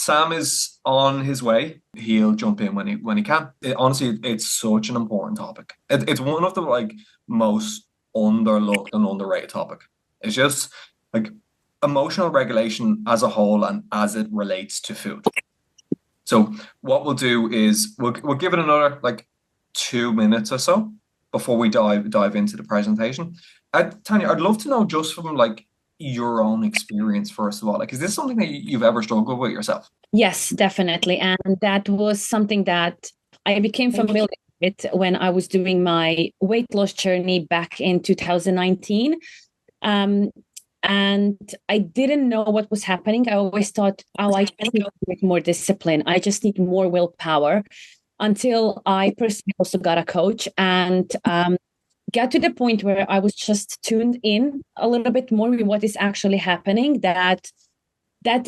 Sam is on his way. He'll jump in when he can. Honestly, it's such an important topic. It's one of the like most underlooked and underrated topic. It's just like emotional regulation as a whole and as it relates to food. So what we'll do is we'll give it another like 2 minutes or so before we dive into the presentation. Tanya, I'd love to know just from like your own experience first of all. Like, is this something that you've ever struggled with yourself? Yes, definitely. And that was something that I became familiar with when I was doing my weight loss journey back in 2019. Um, and I didn't know what was happening. I always thought, oh, I just need more discipline. I just need more willpower until I personally also got a coach and got to the point where I was just tuned in a little bit more with what is actually happening, that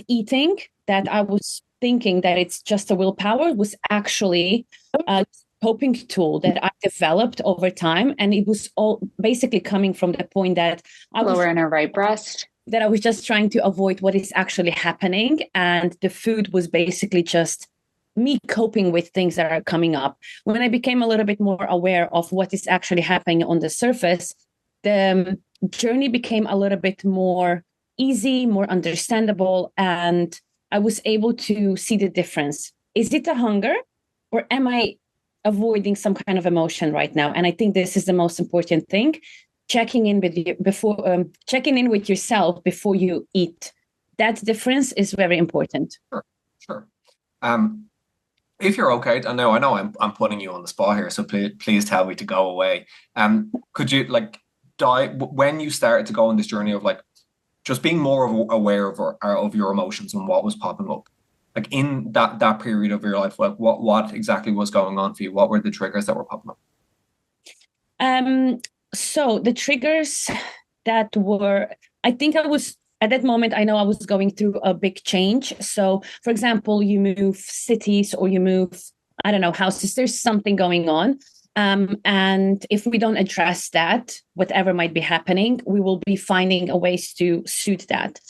eating that I was thinking that it's just a willpower was actually a coping tool that I developed over time. And it was all basically coming from the point that lower inner right breast. That I was just trying to avoid what is actually happening. And the food was basically just me coping with things that are coming up. When I became a little bit more aware of what is actually happening on the surface, the journey became a little bit more easy, more understandable, and I was able to see the difference. Is it a hunger or am I avoiding some kind of emotion right now? And I think this is the most important thing. Checking in with you before checking in with yourself before you eat. That difference is very important. Sure. If you're okay, I know I'm putting you on the spot here, so please tell me to go away. Could you like dive when you started to go on this journey of like just being more aware of your emotions and what was popping up, like in that period of your life, like what exactly was going on for you? What were the triggers that were popping up? So the triggers that were, I think I was at that moment, I know I was going through a big change. So, for example, you move cities or you move, I don't know, houses, there's something going on. And if we don't address that, whatever might be happening, we will be finding a ways to suit that.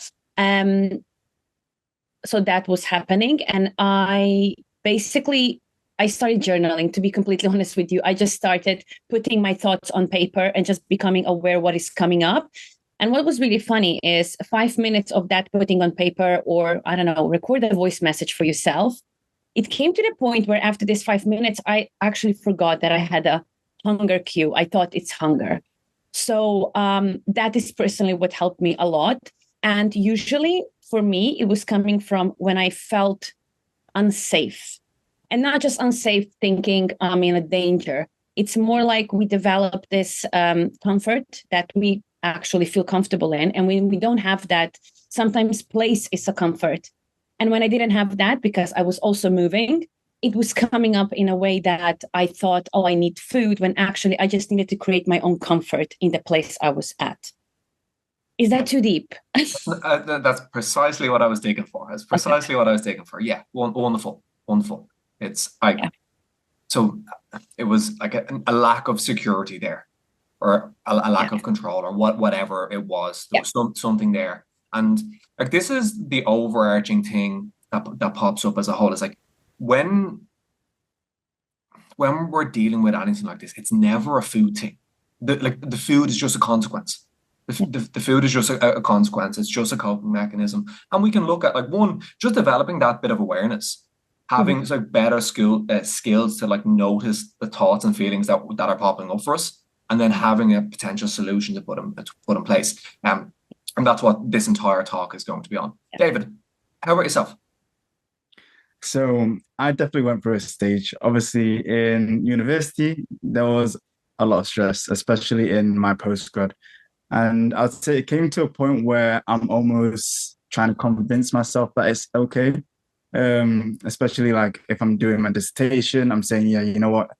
So that was happening. And I started journaling, to be completely honest with you. I just started putting my thoughts on paper and just becoming aware what is coming up. And what was really funny is 5 minutes of that putting on paper, or I don't know, record a voice message for yourself. It came to the point where after this 5 minutes, I actually forgot that I had a hunger cue. I thought it's hunger. So that is personally what helped me a lot. And usually for me, it was coming from when I felt unsafe. And not just unsafe thinking I'm in a danger. It's more like we develop this comfort that we actually feel comfortable in. And when we don't have that, sometimes place is a comfort. And when I didn't have that, because I was also moving, it was coming up in a way that I thought, oh, I need food, when actually I just needed to create my own comfort in the place I was at. Is that too deep? That's precisely what I was digging for. That's precisely what I was digging for. Yeah, wonderful. So it was like a lack of security there, or a lack of control, or whatever it was. There was something there, and like this is the overarching thing that pops up as a whole. Is like when we're dealing with anything like this, it's never a food thing. The food is just a consequence. The food is just a consequence. It's just a coping mechanism, and we can look at like one, just developing that bit of awareness, having like better skills to like notice the thoughts and feelings that are popping up for us, and then having a potential solution to put in place. And that's what this entire talk is going to be on. David, how about yourself? So I definitely went through a stage. Obviously, in university, there was a lot of stress, especially in my postgrad. And I'd say it came to a point where I'm almost trying to convince myself that it's okay. Especially like if I'm doing my dissertation, I'm saying, yeah, you know what?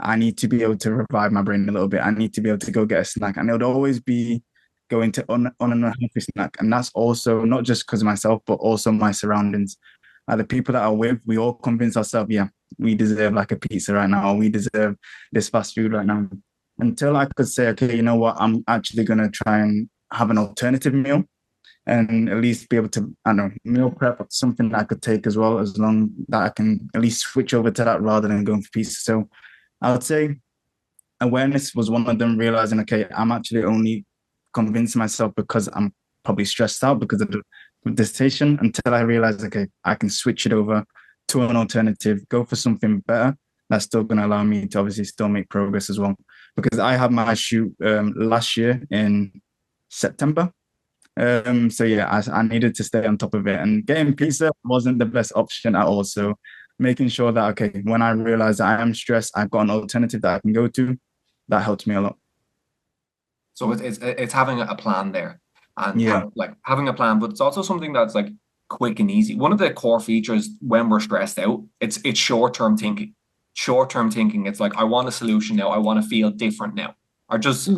I need to be able to revive my brain a little bit. I need to be able to go get a snack. And it would always be going to on an unhealthy snack. And that's also not just because of myself, but also my surroundings. The people that I'm with, we all convince ourselves, yeah, we deserve like a pizza right now. Or we deserve this fast food right now. Until I could say, okay, you know what? I'm actually going to try and have an alternative meal. and at least be able to, I don't know, meal prep something that I could take as well, as long that I can at least switch over to that rather than going for pizza. So I would say awareness was one of them, realizing, okay, I'm actually only convincing myself because I'm probably stressed out because of the dissertation, until I realize, okay, I can switch it over to an alternative, go for something better that's still going to allow me to obviously still make progress as well. Because I had my shoot last year in September. So yeah, I needed to stay on top of it, and getting pizza wasn't the best option at all. So making sure that, okay, when I realize that I am stressed, I've got an alternative that I can go to, that helps me a lot. So it's having a plan there, and Yeah. having a plan, but it's also something that's like quick and easy. One of the core features when we're stressed out, it's short-term thinking. Short-term thinking, it's like, I want a solution now. I want to feel different now. Or just,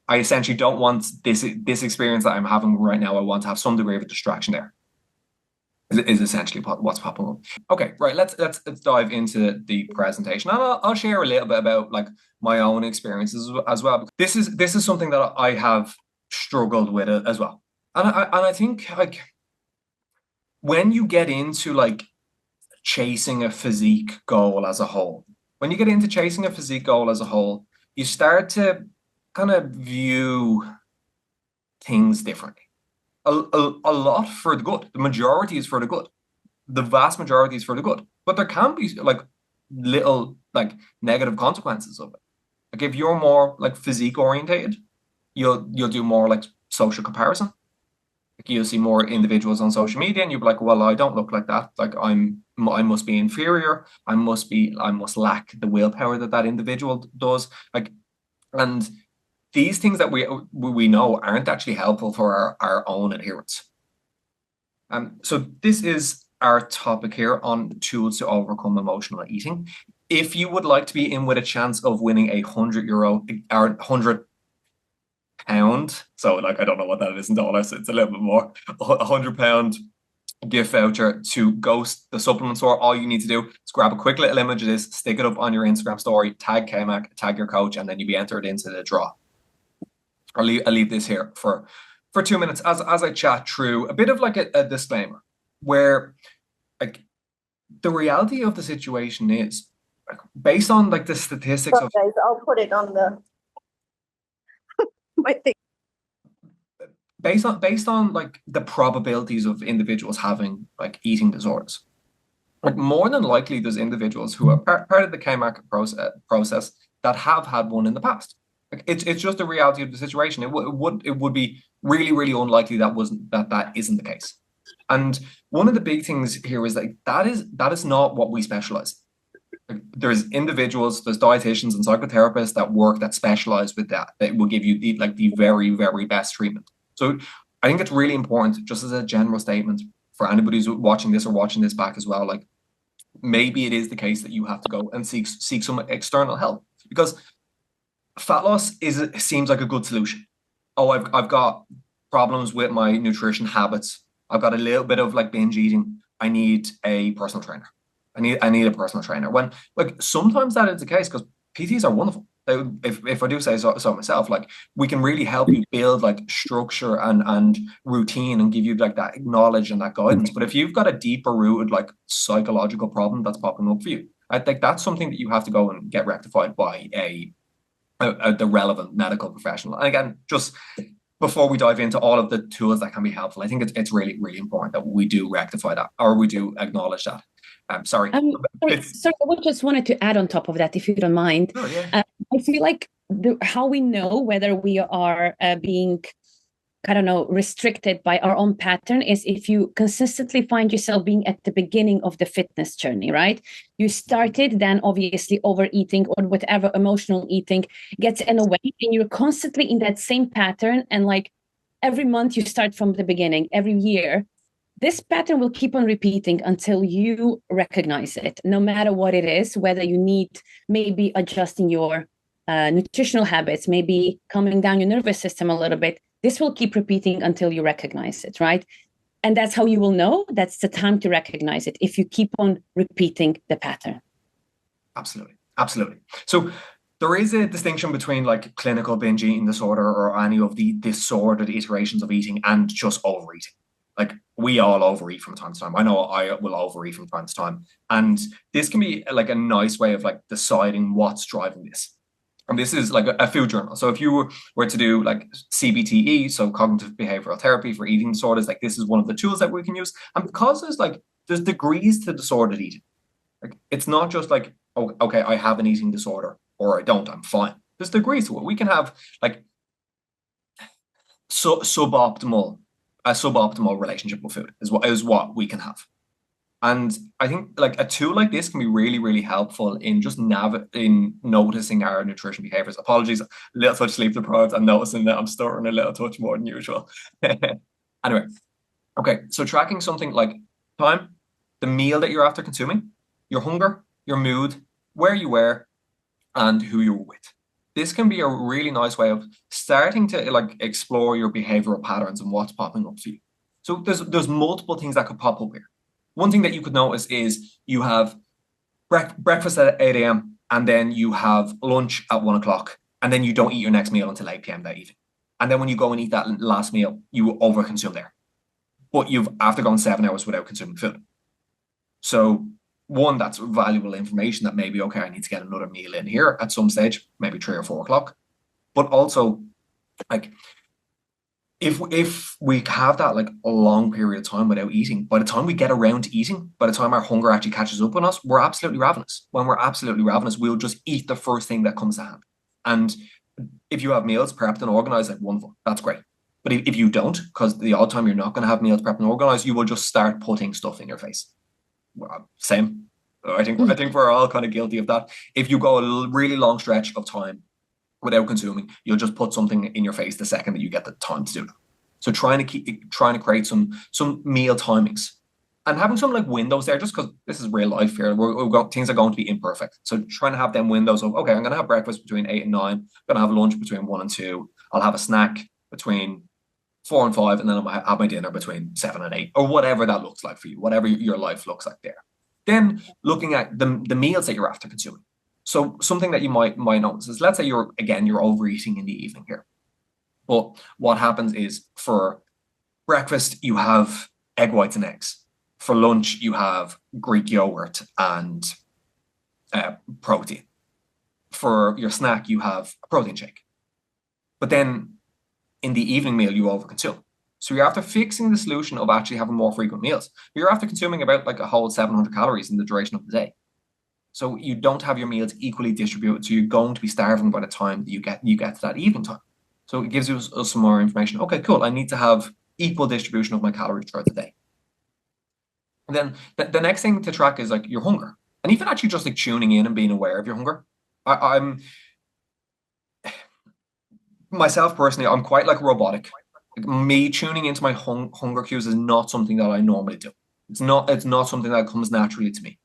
I essentially don't want this experience that I'm having right now. I want to have some degree of a distraction there. Is essentially what's popping up. Okay, right. Let's dive into the presentation, and I'll share a little bit about like my own experiences as well. This is something that I have struggled with as well, and I think like when you get into like chasing a physique goal as a whole, you start to kind of view things differently. A lot for the good. The majority is for the good. The vast majority is for the good. But there can be like little like negative consequences of it. Like if you're more like physique orientated, you'll do more like social comparison. Like you'll see more individuals on social media, and you'll be like, well, I don't look like that. Like I must be inferior. I must lack the willpower that individual does. Like, and these things that we know aren't actually helpful for our own adherence. So this is our topic here on tools to overcome emotional eating. If you would like to be in with a chance of winning €100 or £100, so like I don't know what that is in dollars, it's a little bit more, £100 gift voucher to Ghost, the supplement store, all you need to do is grab a quick little image of this, stick it up on your Instagram story, tag KMAC, tag your coach, and then you'll be entered into the draw. I'll leave this here for 2 minutes as I chat through a bit of like a disclaimer, where like the reality of the situation is like, based on like the statistics of guys, I'll put it on the my thing. Based on like the probabilities of individuals having like eating disorders, like more than likely there's individuals who are part of the KMAC process that have had one in the past. It's just the reality of the situation. It would be really, really unlikely that isn't the case. And one of the big things here is that is not what we specialize in. There's individuals, there's dietitians and psychotherapists that specialize with that will give you the very, very best treatment. So I think it's really important, just as a general statement, for anybody who's watching this or watching this back as well, like maybe it is the case that you have to go and seek some external help, because fat loss seems like a good solution. Oh, I've got problems with my nutrition habits. I've got a little bit of like binge eating. I need a personal trainer. I need a personal trainer. When like sometimes that is the case, because PTs are wonderful. If I do say so myself, like we can really help you build like structure and routine and give you like that knowledge and that guidance. But if you've got a deeper rooted like psychological problem that's popping up for you, I think that's something that you have to go and get rectified by the relevant medical professional. And again, just before we dive into all of the tools that can be helpful, I think it's really, really important that we do rectify that, or we do acknowledge that. Sorry, I just wanted to add on top of that, if you don't mind. Sure, yeah. I feel like how we know whether we are being, I don't know, restricted by our own pattern is if you consistently find yourself being at the beginning of the fitness journey, right? You started, then obviously overeating or whatever emotional eating gets in the way, and you're constantly in that same pattern. And like every month you start from the beginning, every year, this pattern will keep on repeating until you recognize it, no matter what it is, whether you need maybe adjusting your nutritional habits, maybe calming down your nervous system a little bit. This will keep repeating until you recognize it, right? And that's how you will know. That's the time to recognize it, if you keep on repeating the pattern. Absolutely. Absolutely. So there is a distinction between like clinical binge eating disorder or any of the disordered iterations of eating and just overeating. Like we all overeat from time to time. I know I will overeat from time to time. And this can be like a nice way of like deciding what's driving this. And this is like a food journal. So if you were to do like CBTE, so cognitive behavioral therapy for eating disorders, like this is one of the tools that we can use. And because there's degrees to disordered eating. Like it's not just like, oh, okay, I have an eating disorder or I don't, I'm fine. There's degrees to it. We can have like suboptimal relationship with food is what we can have. And I think like a tool like this can be really, really helpful in just in noticing our nutrition behaviors. Apologies, a little touch sleep deprived. I'm noticing that I'm stuttering a little touch more than usual. Anyway, okay, so tracking something like time, the meal that you're after consuming, your hunger, your mood, where you were, and who you're with. This can be a really nice way of starting to like explore your behavioral patterns and what's popping up for you. So there's multiple things that could pop up here. One thing that you could notice is you have breakfast at 8 a.m. and then you have lunch at 1 o'clock and then you don't eat your next meal until 8 p.m. that evening. And then when you go and eat that last meal, you overconsume there. But you've after gone 7 hours without consuming food. So one, that's valuable information that maybe, okay, I need to get another meal in here at some stage, maybe 3 or 4 o'clock. But also, like, if we have that like a long period of time without eating, by the time we get around to eating, by the time our hunger actually catches up on us, we're absolutely ravenous. When we're absolutely ravenous, we'll just eat the first thing that comes to hand. And if you have meals prepped and organized, like wonderful, that's great. But if you don't, because the odd time you're not going to have meals prepped and organized, you will just start putting stuff in your face. Well, same. I think we're all kind of guilty of that. If you go a really long stretch of time without consuming, you'll just put something in your face the second that you get the time to do it. So trying to create some meal timings and having some like windows there, just because this is real life here. Things are going to be imperfect. So trying to have them windows of, okay, I'm going to have breakfast between 8 and 9. I'm going to have lunch between 1 and 2. I'll have a snack between 4 and 5, and then I'll have my dinner between 7 and 8, or whatever that looks like for you, whatever your life looks like there. Then looking at the meals that you're after consuming. So something that you might notice is, let's say you're overeating in the evening here. But what happens is for breakfast, you have egg whites and eggs. For lunch, you have Greek yogurt and protein. For your snack, you have a protein shake. But then in the evening meal, you overconsume. So you're after fixing the solution of actually having more frequent meals. You're after consuming about like a whole 700 calories in the duration of the day. So you don't have your meals equally distributed. So you're going to be starving by the time that you get to that evening time. So it gives you some more information. Okay, cool. I need to have equal distribution of my calories throughout the day. And then the next thing to track is like your hunger. And even actually just like tuning in and being aware of your hunger. I'm myself personally, I'm quite like robotic. Like me tuning into my hunger cues is not something that I normally do. It's not something that comes naturally to me.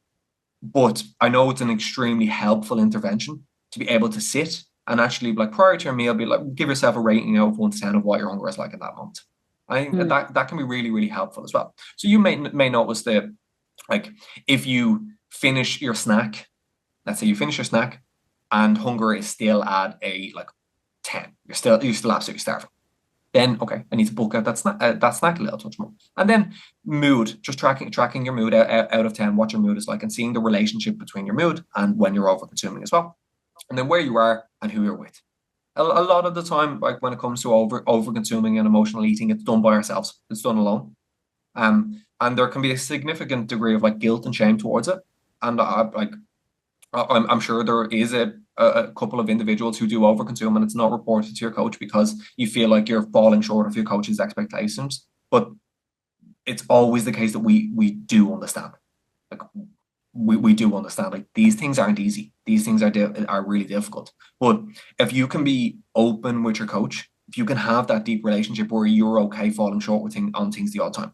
But I know it's an extremely helpful intervention to be able to sit and actually, like, prior to your meal, be like, give yourself a rating out of 1 to 10 of what your hunger is like in that moment. I think that can be really, really helpful as well. So you may notice that, like, if you finish your snack, let's say you finish your snack and hunger is still at a like 10, you're still absolutely starving. Then, okay, I need to bulk out that snack a little touch more. And then mood, just tracking your mood out of 10, what your mood is like, and seeing the relationship between your mood and when you're over consuming as well. And then where you are and who you're with. A lot of the time, like when it comes to over consuming and emotional eating, it's done by ourselves. It's done alone. And there can be a significant degree of like guilt and shame towards it. And I'm sure there is a couple of individuals who do overconsume and it's not reported to your coach because you feel like you're falling short of your coach's expectations. But it's always the case that we do understand. Like we do understand, like, these things aren't easy. These things are really difficult. But if you can be open with your coach, if you can have that deep relationship where you're okay falling short on things the odd time,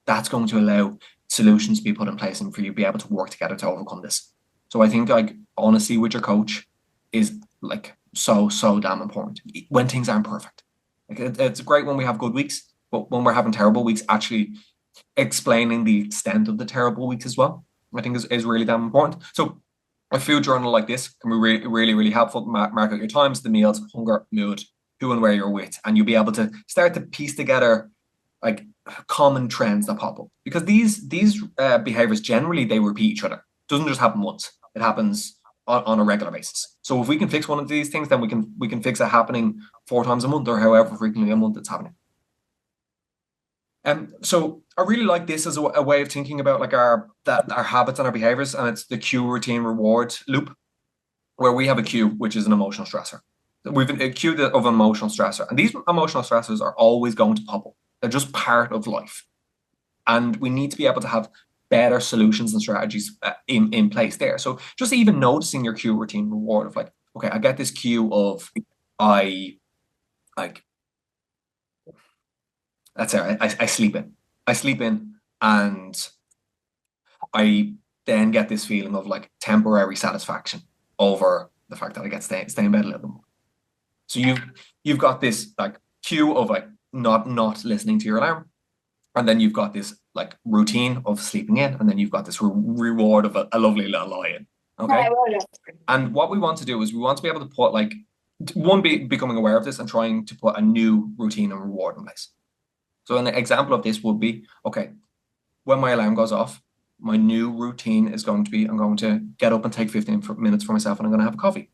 that's going to allow solutions to be put in place and for you to be able to work together to overcome this. So I think, like, honesty with your coach is like so damn important when things aren't perfect. Like, it's great when we have good weeks, but when we're having terrible weeks, actually explaining the extent of the terrible weeks as well, I think is really damn important. So A food journal like this can be really, really helpful. Mark out your times, the meals, hunger, mood, who and where you're with, and you'll be able to start to piece together like common trends that pop up. Because these behaviors generally they repeat each other. It doesn't just happen once. It happens on a regular basis. So if we can fix one of these things, then we can fix it happening 4 times a month or however frequently a month it's happening. So I really like this as a way of thinking about like our habits and our behaviors, and it's the cue, routine, reward loop, where we have a cue, which is an emotional stressor. We've a cue of an emotional stressor, and these emotional stressors are always going to pop up. They're just part of life, and we need to be able to have better solutions and strategies in place there. So just even noticing your cue, routine, reward of like, okay, I get this cue of I like. That's it. I sleep in. I sleep in, and I then get this feeling of like temporary satisfaction over the fact that I get stay in bed a little bit more. So you've got this like cue of like not listening to your alarm, and then you've got this like routine of sleeping in, and then you've got this reward of a lovely little lie-in. Okay. And what we want to do is we want to be able to put like becoming aware of this and trying to put a new routine and reward in place. So an example of this would be, okay, when my alarm goes off, my new routine is going to be, I'm going to get up and take 15 minutes for myself and I'm going to have a coffee.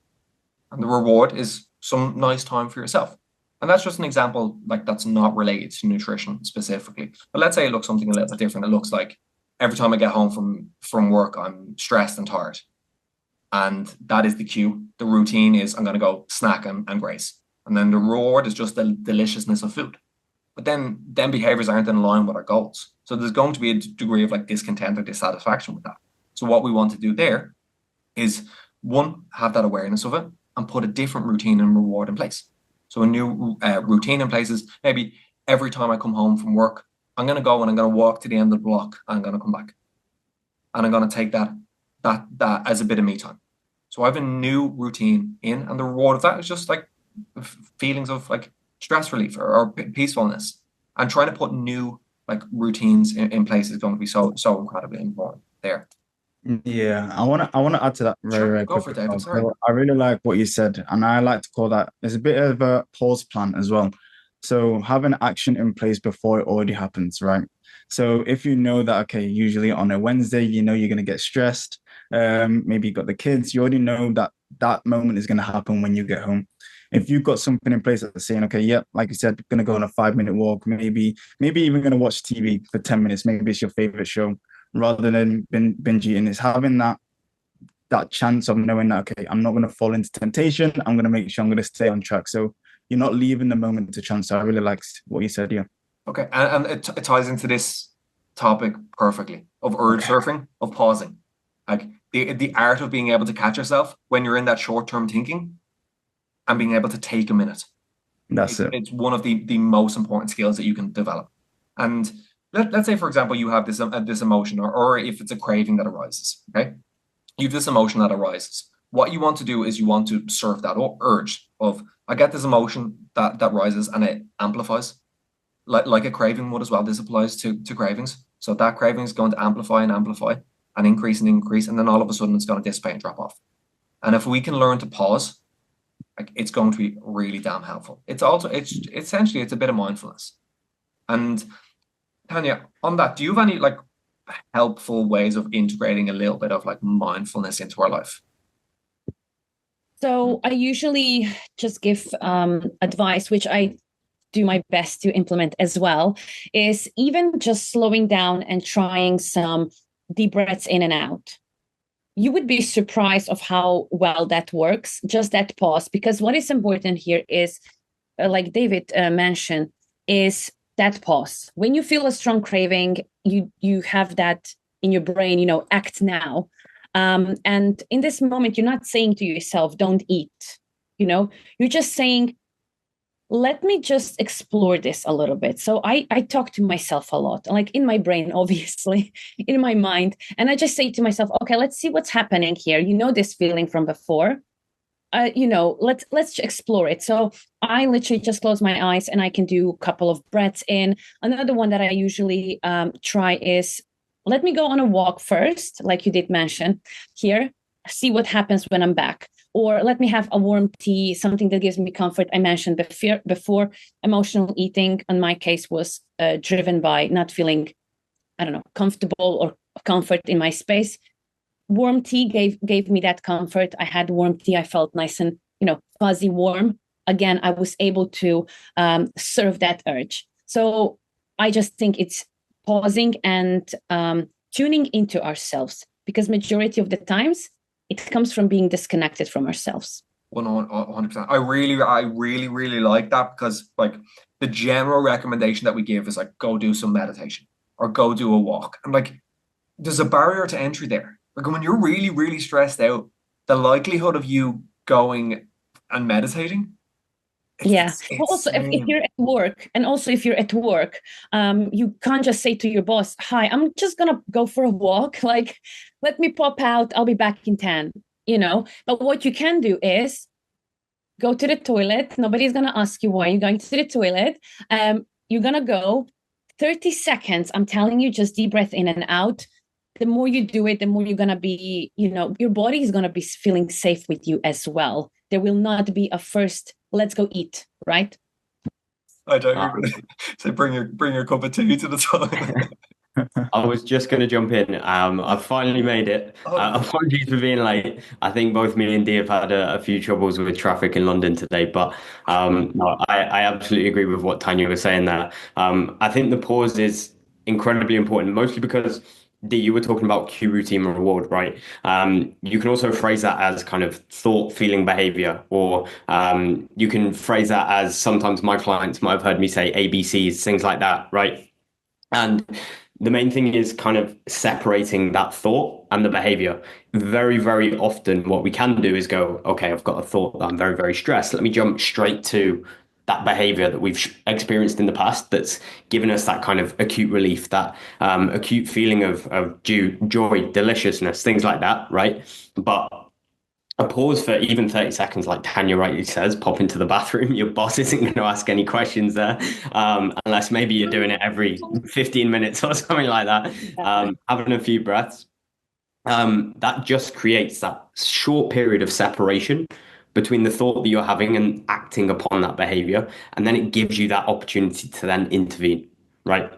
And the reward is some nice time for yourself. And that's just an example, like that's not related to nutrition specifically. But let's say it looks something a little bit different. It looks like every time I get home from work, I'm stressed and tired. And that is the cue. The routine is I'm going to go snack and graze. And then the reward is just the deliciousness of food. But then behaviors aren't in line with our goals. So there's going to be a degree of like discontent or dissatisfaction with that. So what we want to do there is one, have that awareness of it and put a different routine and reward in place. So a new routine in place is maybe every time I come home from work, I'm going to go and I'm going to walk to the end of the block and I'm going to come back. And I'm going to take that as a bit of me time. So I have a new routine in, and the reward of that is just like feelings of like stress relief or peacefulness, and trying to put new like routines in place is going to be so incredibly important there. Yeah, I wanna add to that very Go quickly. for it, David. Sorry. So I really like what you said, and I like to call that as a bit of a pause plan as well. So having action in place before it already happens, right? So if you know that, okay, usually on a Wednesday, you know you're gonna get stressed. Maybe you got the kids, you already know that that moment is gonna happen when you get home. If you've got something in place that's saying, okay, yep, like you said, gonna go on a 5-minute walk, maybe even gonna watch TV for 10 minutes, maybe it's your favorite show, rather than binge eating, is having that chance of knowing that, okay, I'm not gonna fall into temptation, I'm gonna make sure I'm gonna stay on track. So you're not leaving the moment to chance. So I really liked what you said, yeah. Okay, and it ties into this topic perfectly of urge surfing, of pausing. Like the art of being able to catch yourself when you're in that short-term thinking and being able to take a minute. That's it. It's one of the most important skills that you can develop. And let's say, for example, you have this emotion, or if it's a craving that arises, okay? You have this emotion that arises. What you want to do is you want to surf that urge of, I get this emotion that rises and it amplifies. Like a craving would as well. This applies to cravings. So that craving is going to amplify and increase, and then all of a sudden it's going to dissipate and drop off. And if we can learn to pause, like it's going to be really damn helpful. It's essentially a bit of mindfulness. And Tanya, on that, do you have any like helpful ways of integrating a little bit of like mindfulness into our life? So I usually just give advice, which I do my best to implement as well, is even just slowing down and trying some deep breaths in and out. You would be surprised of how well that works, just that pause. Because what is important here is, like David mentioned, is that pause. When you feel a strong craving, you have that in your brain, act now. And in this moment, you're not saying to yourself, don't eat, you're just saying, let me just explore this a little bit. So I talk to myself a lot, like in my brain, obviously, in my mind. And I just say to myself, okay, let's see what's happening here. This feeling from before, let's explore it. So I literally just close my eyes and I can do a couple of breaths in. Another one that I usually try is, let me go on a walk first, like you did mention here. see what happens when I'm back. Or let me have a warm tea, something that gives me comfort. I mentioned before emotional eating, in my case, was driven by not feeling, I don't know, comfortable or comfort in my space. Warm tea gave me that comfort. I had warm tea. I felt nice and, fuzzy warm. Again, I was able to serve that urge. So I just think it's pausing and tuning into ourselves, because majority of the times it comes from being disconnected from ourselves. 100%. I really like that, because like the general recommendation that we give is like, go do some meditation or go do a walk. And like, there's a barrier to entry there. Like when you're really, really stressed out, the likelihood of you going and meditating. Also, if you're at work, and also if you're at work, you can't just say to your boss, "Hi, I'm just gonna go for a walk. Like, let me pop out. I'll be back in 10." But what you can do is go to the toilet. Nobody's gonna ask you why you're going to the toilet. You're gonna go 30 seconds. I'm telling you, just deep breath in and out. The more you do it, the more you're going to be, your body is going to be feeling safe with you as well. There will not be a first, let's go eat, right? I don't agree. So bring your cup of tea to the toilet. I was just going to jump in. I finally made it. Apologies for being late. I think both me and Dee have had a few troubles with traffic in London today, but no, I absolutely agree with what Tanya was saying there. I think the pause is incredibly important, mostly because Dee, you were talking about cue, routine, and reward, right? You can also phrase that as kind of thought, feeling, behavior, or you can phrase that as, sometimes my clients might have heard me say ABCs, things like that, right? And the main thing is kind of separating that thought and the behavior. Very, very often what we can do is go, okay, I've got a thought that I'm very, very stressed. Let me jump straight to that behavior that we've experienced in the past that's given us that kind of acute relief, that acute feeling of joy, deliciousness, things like that, right? But a pause for even 30 seconds, like Tanya rightly says, pop into the bathroom. Your boss isn't going to ask any questions there, unless maybe you're doing it every 15 minutes or something like that. Having a few breaths. That just creates that short period of separation between the thought that you're having and acting upon that behavior. And then it gives you that opportunity to then intervene, right?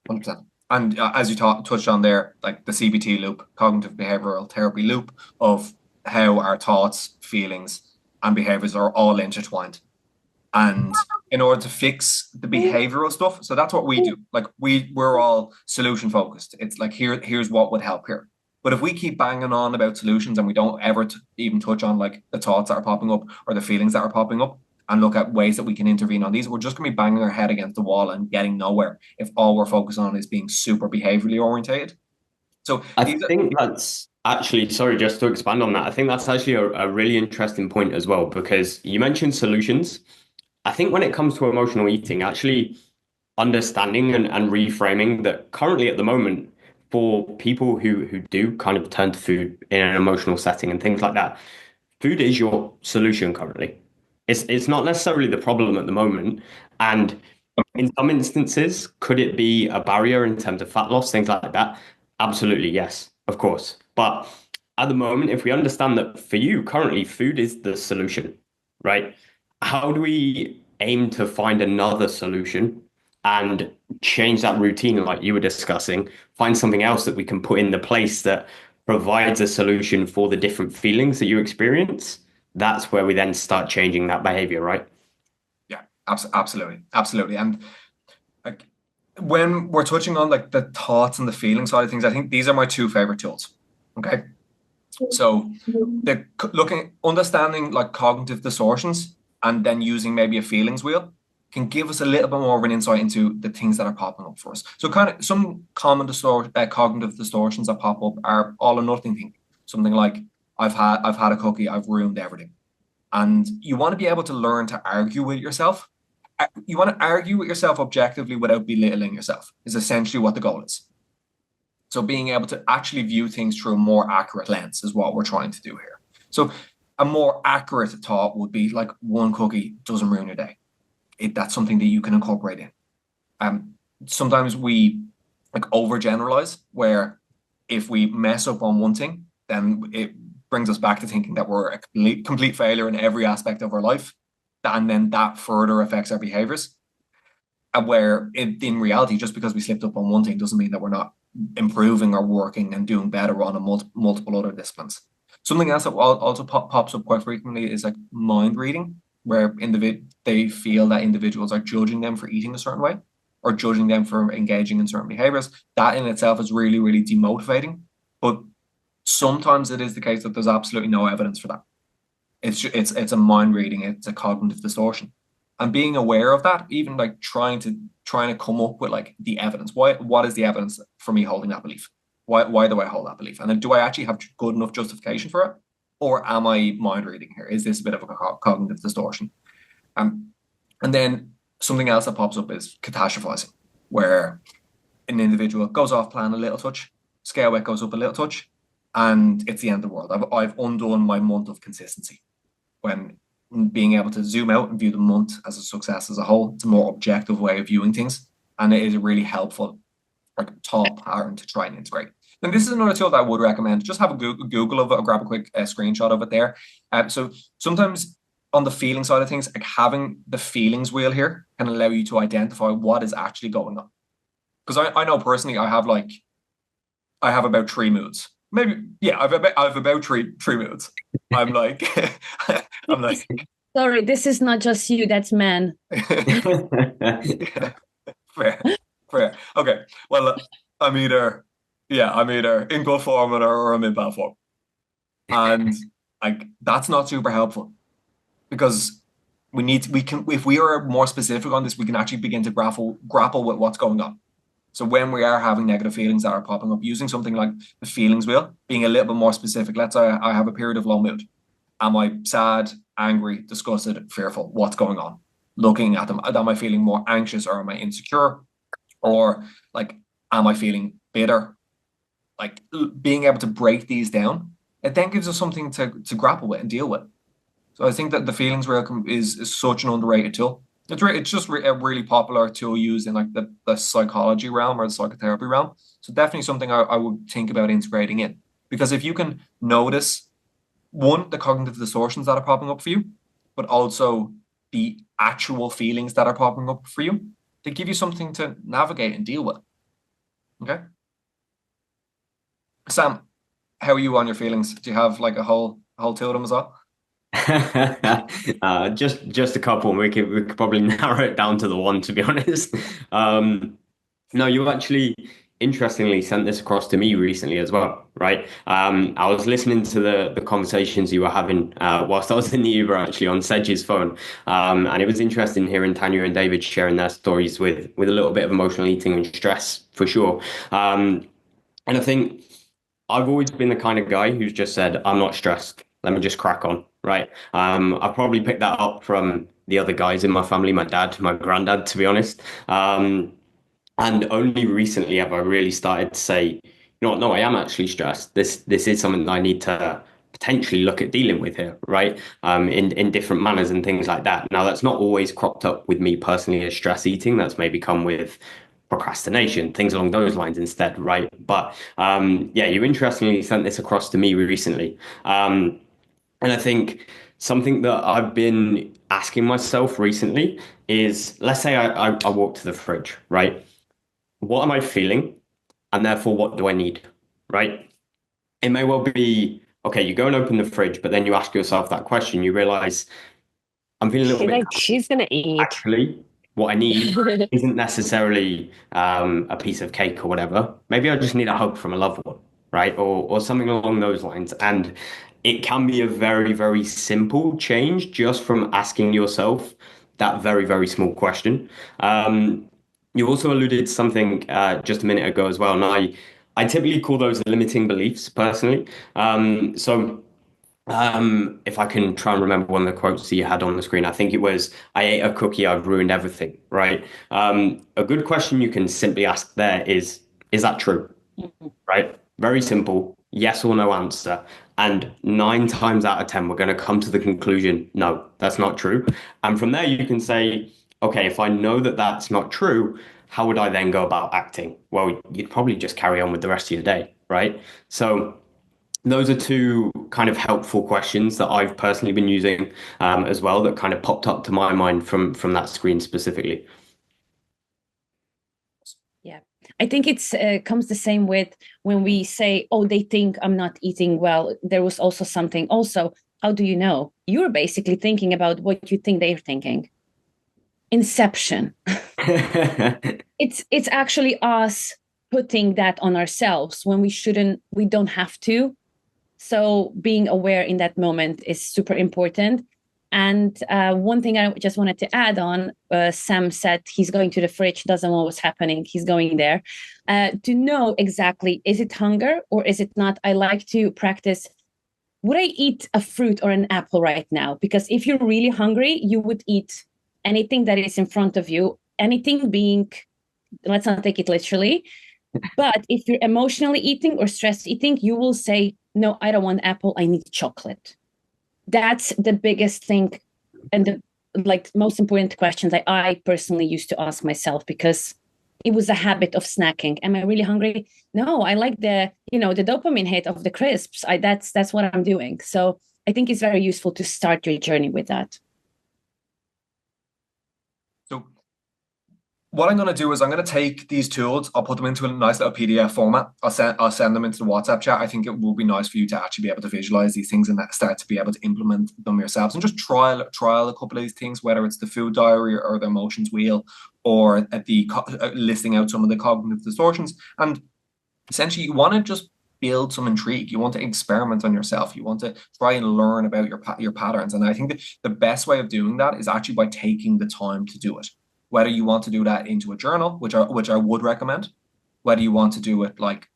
100%. And as you touched on there, like the CBT loop, cognitive behavioral therapy loop, of how our thoughts, feelings, and behaviors are all intertwined. And in order to fix the behavioral stuff, so that's what we do. Like we're all solution focused. It's like, here's what would help here. But if we keep banging on about solutions and we don't ever even touch on like the thoughts that are popping up or the feelings that are popping up, and look at ways that we can intervene on these, we're just going to be banging our head against the wall and getting nowhere if all we're focused on is being super behaviorally orientated. So I think that's actually, sorry, just to expand on that, I think that's actually a really interesting point as well, because you mentioned solutions. I think when it comes to emotional eating, actually understanding and reframing that currently at the moment, for people who do kind of turn to food in an emotional setting and things like that, food is your solution currently. It's not necessarily the problem at the moment. And in some instances, could it be a barrier in terms of fat loss, things like that? Absolutely, yes, of course. But at the moment, if we understand that for you currently, food is the solution, right? How do we aim to find another solution and change that routine like you were discussing, find something else that we can put in the place that provides a solution for the different feelings that you experience? That's where we then start changing that behavior, right? Yeah, absolutely. And like when we're touching on like the thoughts and the feeling side of things, I think these are my two favorite tools. Okay. So understanding like cognitive distortions and then using maybe a feelings wheel can give us a little bit more of an insight into the things that are popping up for us. So kind of some common cognitive distortions that pop up are all or nothing thing. Something like, I've had a cookie, I've ruined everything. And you want to be able to learn to argue with yourself. You want to argue with yourself objectively without belittling yourself is essentially what the goal is. So being able to actually view things through a more accurate lens is what we're trying to do here. So a more accurate thought would be like, one cookie doesn't ruin your day. That's something that you can incorporate in. Sometimes we like overgeneralize, where if we mess up on one thing, then brings us back to thinking that we're a complete failure in every aspect of our life. And then that further affects our behaviors. And where in reality, just because we slipped up on one thing doesn't mean that we're not improving or working and doing better on multiple other disciplines. Something else that also pops up quite frequently is like mind reading, where they feel that individuals are judging them for eating a certain way or judging them for engaging in certain behaviors. That in itself is really, really demotivating. But sometimes it is the case that there's absolutely no evidence for that. It's a mind reading, it's a cognitive distortion. And being aware of that, even like trying to come up with like the evidence. What is the evidence for me holding that belief? Why do I hold that belief? And then do I actually have good enough justification for it? Or am I mind reading here? Is this a bit of a cognitive distortion? And then something else that pops up is catastrophizing, where an individual goes off plan a little touch, scale weight goes up a little touch, and it's the end of the world. I've undone my month of consistency. When being able to zoom out and view the month as a success as a whole, it's a more objective way of viewing things. And it is a really helpful thought pattern to try and integrate. And this is another tool that I would recommend. Just have a Google of it or grab a quick screenshot of it there. So sometimes on the feeling side of things, like having the feelings wheel here can allow you to identify what is actually going on. Because I know personally, I have about 3 moods. Maybe, yeah, I've about three moods. I'm like, sorry, this is not just you, that's man. Fair. Okay. Well, I'm either in good form or I'm in bad form. And like that's not super helpful, because if we are more specific on this, we can actually begin to grapple with what's going on. So when we are having negative feelings that are popping up, using something like the feelings wheel, being a little bit more specific. Let's say I have a period of low mood. Am I sad, angry, disgusted, fearful? What's going on? Looking at them, am I feeling more anxious or am I insecure? Or like, am I feeling bitter? Like being able to break these down, it then gives us something to grapple with and deal with. So I think that the feelings wheel is such an underrated tool. It's just a really popular tool used in like the psychology realm or the psychotherapy realm. So definitely something I would think about integrating in, because if you can notice one, the cognitive distortions that are popping up for you, but also the actual feelings that are popping up for you, they give you something to navigate and deal with. Okay. Sam, how are you on your feelings? Do you have like a whole two of them as well? Just a couple. We could probably narrow it down to the one, to be honest. No, you actually interestingly sent this across to me recently as well, right? I was listening to the conversations you were having whilst I was in the Uber, actually, on Sedge's phone, and it was interesting hearing Tanya and David sharing their stories with a little bit of emotional eating and stress, for sure. And I think I've always been the kind of guy who's just said, I'm not stressed. Let me just crack on, right? I've probably picked that up from the other guys in my family, my dad, my granddad, to be honest. And only recently have I really started to say, you know what, no, I am actually stressed. This is something that I need to potentially look at dealing with here, right? In different manners and things like that. Now, that's not always cropped up with me personally as stress eating. That's maybe come with procrastination, things along those lines instead, right? But yeah, you interestingly sent this across to me recently. And I think something that I've been asking myself recently is, let's say I walk to the fridge, right? What am I feeling? And therefore, what do I need? Right? It may well be, okay, you go and open the fridge, but then you ask yourself that question, you realize I'm feeling a little bit. She's gonna eat. Actually, what I need isn't necessarily a piece of cake or whatever. Maybe I just need a hug from a loved one, right? Or something along those lines. And it can be a very, very simple change just from asking yourself that very, very small question. You also alluded to something just a minute ago as well, and I typically call those limiting beliefs personally. If I can try and remember one of the quotes that you had on the screen, I think it was, I ate a cookie, I've ruined everything, right? A good question you can simply ask there is that true? Right? Very simple, yes or no answer. And 9 times out of 10, we're going to come to the conclusion, no, that's not true. And from there, you can say, okay, if I know that that's not true, how would I then go about acting? Well, you'd probably just carry on with the rest of your day, right? So Those are two kind of helpful questions that I've personally been using as well, that kind of popped up to my mind from that screen specifically. Yeah, I think it's comes the same with when we say, "Oh, they think I'm not eating well." There was also something. Also, how do you know? You're basically thinking about what you think they're thinking. Inception. It's actually us putting that on ourselves when we shouldn't. We don't have to. So being aware in that moment is super important. And one thing I just wanted to add on, Sam said he's going to the fridge, doesn't know what's happening. He's going there. To know exactly, is it hunger or is it not? I like to practice, would I eat a fruit or an apple right now? Because if you're really hungry, you would eat anything that is in front of you, anything being, let's not take it literally. But if you're emotionally eating or stress eating, you will say, no, I don't want apple, I need chocolate. That's the biggest thing, and the most important questions I personally used to ask myself, because it was a habit of snacking. Am I really hungry? No, I like the dopamine hit of the crisps. That's what I'm doing. So I think it's very useful to start your journey with that. So what I'm going to do is I'm going to take these tools, I'll put them into a nice little PDF format. I'll send them into the WhatsApp chat. I think it will be nice for you to actually be able to visualize these things and start to be able to implement them yourselves, and just trial a couple of these things, whether it's the food diary or the emotions wheel, or at the listing out some of the cognitive distortions. And essentially, you want to just build some intrigue. You want to experiment on yourself. You want to try and learn about your patterns. And I think that the best way of doing that is actually by taking the time to do it. Whether you want to do that into a journal, which I would recommend, whether you want to do it, like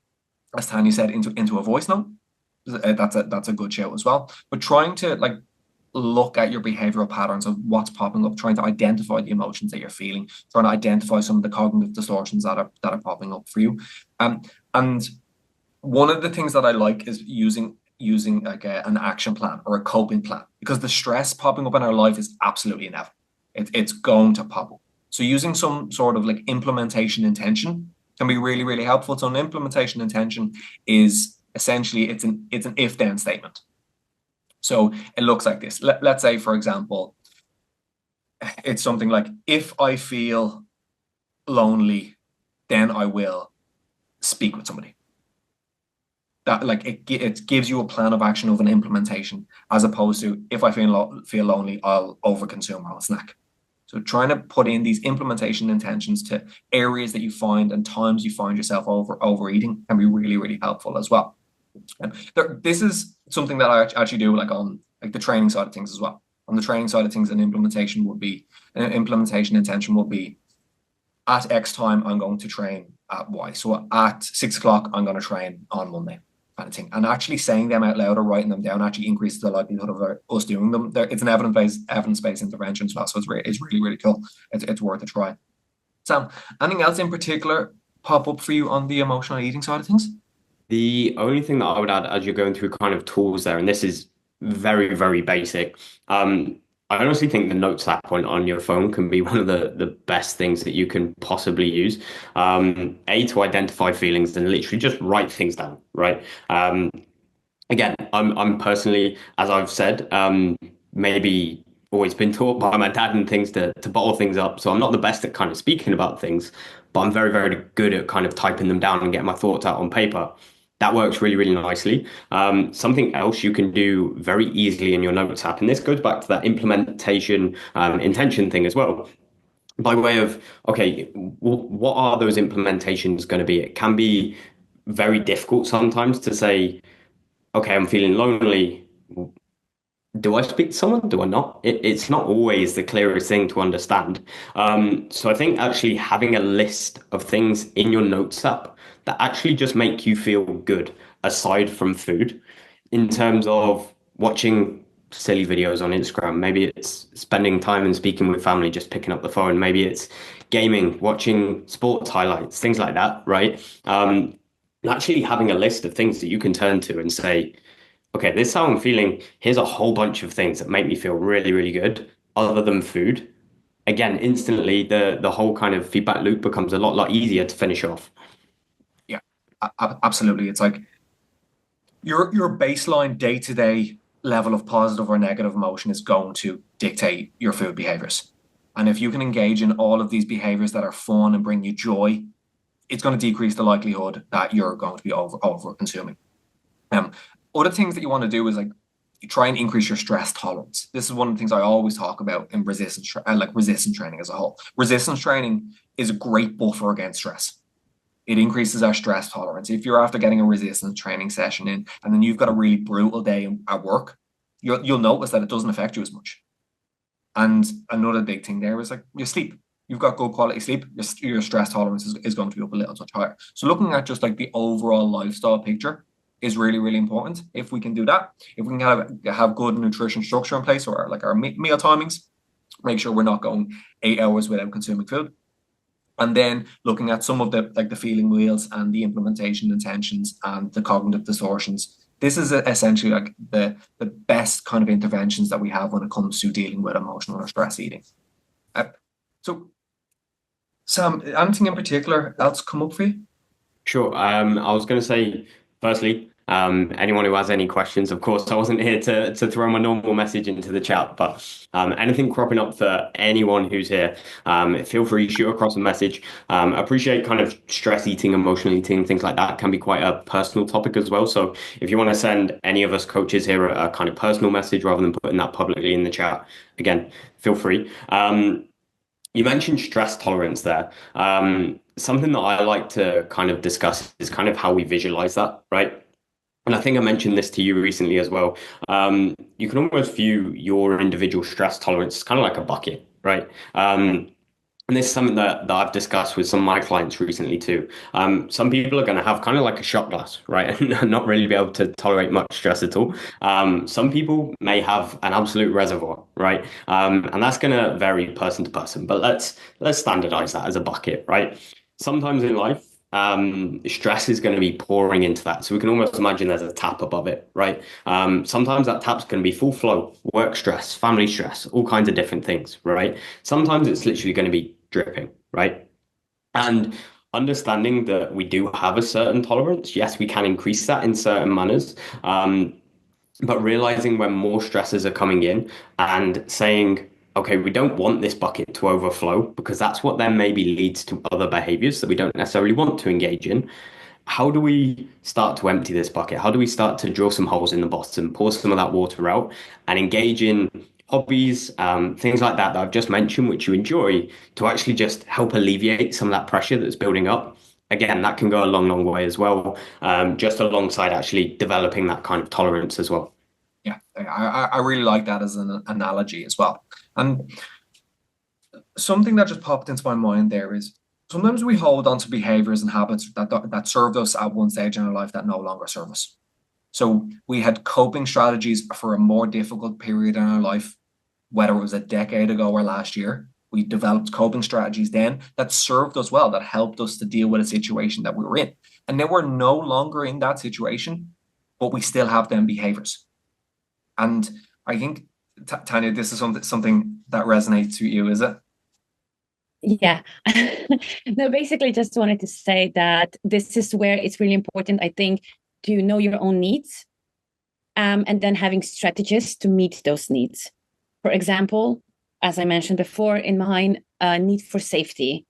as Tanya said, into a voice note, that's a good show as well. But trying to look at your behavioral patterns of what's popping up, trying to identify the emotions that you're feeling, trying to identify some of the cognitive distortions that are popping up for you. And one of the things that I like is using like an action plan or a coping plan, because the stress popping up in our life is absolutely inevitable. It's going to pop up. So using some sort of implementation intention can be really, really helpful. So an implementation intention is essentially it's an if-then statement. So it looks like this. Let's say, for example, it's something like, if I feel lonely, then I will speak with somebody. That it gives you a plan of action of an implementation, as opposed to, if I feel lonely, I'll overconsume, I'll snack. So trying to put in these implementation intentions to areas that you find and times you find yourself overeating can be really, really helpful as well. This is something that I actually do on the training side of things as well. On the training side of things, an implementation intention will be, at X time I'm going to train at Y. So at 6 o'clock I'm going to train on Monday, kind of thing. And actually saying them out loud or writing them down actually increases the likelihood of us doing them. It's an evidence-based intervention as well, so it's really, really cool. It's worth a try. Sam, anything else in particular pop up for you on the emotional eating side of things? The only thing that I would add, as you're going through kind of tools there, and this is very, very basic, I honestly think the Notes app on your phone can be one of the best things that you can possibly use. To identify feelings and literally just write things down, right? Again, I'm personally, as I've said, maybe always been taught by my dad and things to bottle things up. So I'm not the best at kind of speaking about things, but I'm very, very good at kind of typing them down and getting my thoughts out on paper. That works really, really nicely. Something else you can do very easily in your Notes app, and this goes back to that implementation intention thing as well, by way of, okay, what are those implementations going to be? It can be very difficult sometimes to say, okay, I'm feeling lonely. Do I speak to someone? Do I not? It's not always the clearest thing to understand. So I think actually having a list of things in your Notes app that actually just make you feel good, aside from food, in terms of watching silly videos on Instagram. Maybe it's spending time and speaking with family, just picking up the phone. Maybe it's gaming, watching sports highlights, things like that, right? Actually having a list of things that you can turn to and say, okay, this is how I'm feeling. Here's a whole bunch of things that make me feel really, really good, other than food. Again, instantly the whole kind of feedback loop becomes a lot easier to finish off. Yeah, absolutely. It's like your baseline day-to-day level of positive or negative emotion is going to dictate your food behaviors. And if you can engage in all of these behaviors that are fun and bring you joy, it's going to decrease the likelihood that you're going to be over consuming. Other things that you want to do is like you try and increase your stress tolerance. This is one of the things I always talk about in resistance, like resistance training as a whole. Resistance training is a great buffer against stress. It increases our stress tolerance. If you're after getting a resistance training session in, and then you've got a really brutal day at work, you'll notice that it doesn't affect you as much. And another big thing there is like your sleep. You've got good quality sleep, your stress tolerance is going to be up a little touch higher. So looking at just like the overall lifestyle picture is really, really important. If we can do that, if we can have good nutrition structure in place, or like our meal timings, make sure we're not going 8 hours without consuming food. And then looking at some of the feeling wheels and the implementation intentions and the cognitive distortions. This is essentially like the best kind of interventions that we have when it comes to dealing with emotional or stress eating. So, Sam, anything in particular else come up for you? Sure. I was going to say, firstly, anyone who has any questions, of course, I wasn't here to throw my normal message into the chat, but anything cropping up for anyone who's here, feel free to shoot across a message. Appreciate kind of stress eating, emotional eating, things like that can be quite a personal topic as well. So if you want to send any of us coaches here a kind of personal message rather than putting that publicly in the chat, again, feel free. You mentioned stress tolerance there. Something that I like to kind of discuss is kind of how we visualize that, right? And I think I mentioned this to you recently as well. You can almost view your individual stress tolerance as kind of like a bucket, right? And this is something that I've discussed with some of my clients recently too. Some people are going to have kind of like a shot glass, right? And not really be able to tolerate much stress at all. Some people may have an absolute reservoir, right? And that's going to vary person to person, but let's standardize that as a bucket, right? Sometimes in life, stress is going to be pouring into that. So we can almost imagine there's a tap above it, right? Sometimes that tap's going to be full flow, work stress, family stress, all kinds of different things, right? Sometimes it's literally going to be dripping, right? And understanding that we do have a certain tolerance, yes, we can increase that in certain manners. But realizing when more stresses are coming in and saying, okay, we don't want this bucket to overflow because that's what then maybe leads to other behaviors that we don't necessarily want to engage in. How do we start to empty this bucket? How do we start to drill some holes in the bottom, pour some of that water out and engage in hobbies, things like that I've just mentioned, which you enjoy, to actually just help alleviate some of that pressure that's building up? Again, that can go a long, long way as well, just alongside actually developing that kind of tolerance as well. Yeah, I really like that as an analogy as well. And something that just popped into my mind there is sometimes we hold on to behaviors and habits that served us at one stage in our life that no longer serve us. So we had coping strategies for a more difficult period in our life, whether it was a decade ago or last year. We developed coping strategies then that served us well, that helped us to deal with a situation that we were in. And now we're no longer in that situation, but we still have them behaviors. And I think, Tanya, this is something that resonates with you, is it? Yeah. No, basically just wanted to say that this is where it's really important, I think, to know your own needs, and then having strategies to meet those needs. For example, as I mentioned before, in mine, need for safety.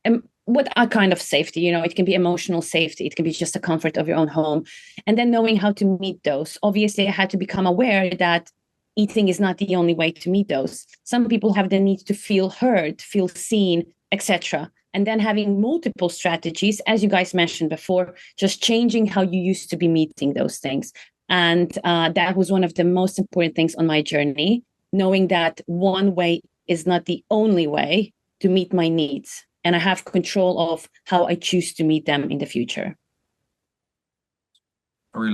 And what kind of safety? It can be emotional safety. It can be just the comfort of your own home. And then knowing how to meet those. Obviously, I had to become aware that eating is not the only way to meet those. Some people have the need to feel heard, feel seen, etc. And then having multiple strategies, as you guys mentioned before, just changing how you used to be meeting those things. And that was one of the most important things on my journey, knowing that one way is not the only way to meet my needs. And I have control of how I choose to meet them in the future.